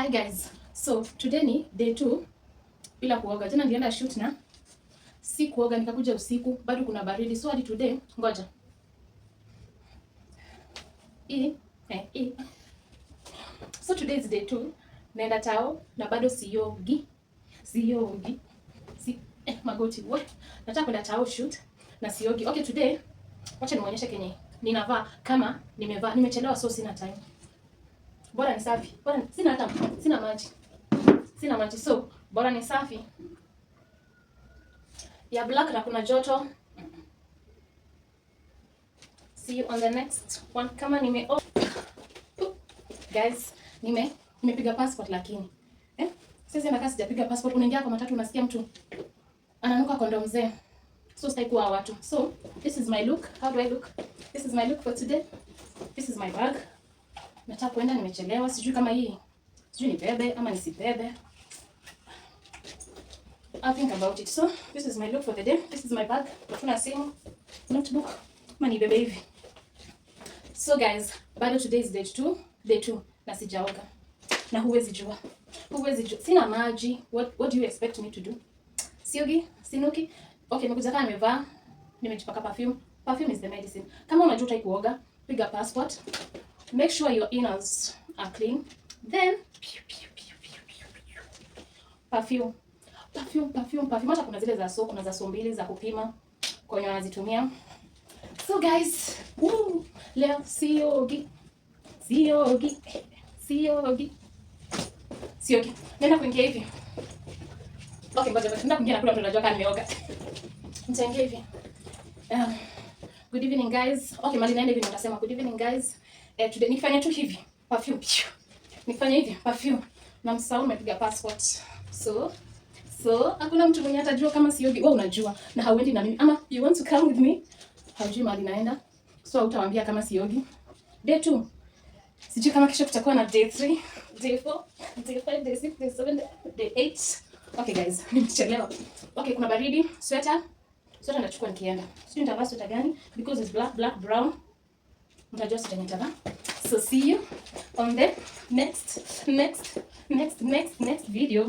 Hi guys. So today ni day 2 bila kuoga. Jana nilienda shoot na si kuoga, nikakuja usiku bado kuna baridi. So hadi today ngoja. So today is day 2. Naenda tao na bado siogi. Magoti. Nataka kwenda tao shoot na siogi. Okay, today wacha nimuonyeshe kenye ninavaa kama nimechelewa, so sina time. Bora ni safi. Bora sina maji. So bora ni safi. Ya black na kuna joto. See you on the next one. Kama guys, nimepiga passport lakini. Sasa na kasi sijapiga passport. Unaingia kwa matatu unasikia mtu ananuka kondom mzee. So sitaki kuwa watu. So this is my look. How do I look? This is my look for today. This is my bag. Nataka kwenda, nimechelewa. Sijui kama sijui nibebe ama nisibebe. I'll think about it. So this is my look for the day. This is my bag. Tuna simu, notebook, mani bebe hivi. So guys, bado today is day 2 na sijaoga. Na huwezi jua. Sina maji. What do you expect me to do? Siogi, sinuki. Okay, nimekuja kama nimejipaka perfume. Perfume is the medicine. Kama unajua utaki kuoga, piga passport. Make sure your innards are clean. Then perfume. Hata kuna zile za so, kuna za so mbili za kupima kwa wenye wanazitumia. So guys, leo siogi. Nenda kuingia hivi. Okay, ngoja nenda kuingia na kula, mtu anajua kama nimeoga. Nitaingia hivi. Good evening guys. Okay, mali naenda hivi nitasema good evening guys. Today nifanye tu hivi. Perfume. Nifanye hivi, perfume. Na msahau nimepiga passport. So hakuna mtu mwenye atajua kama siogi. Wewe unajua na hauendi na mimi. Ama you want to come with me? Haujui mali naenda. So utawaambia kama siogi. Day 2. Sijui kama kesho kutakuwa na day 3, day 4, day 5, day 6, day 7, day 8. Okay guys, nimechelewa. Okay, kuna baridi, sweater nachukua nikienda. Sijui nitavaa sweater gani because it's black, brown. Mtajua sweater nitavaa. So see you on the next video.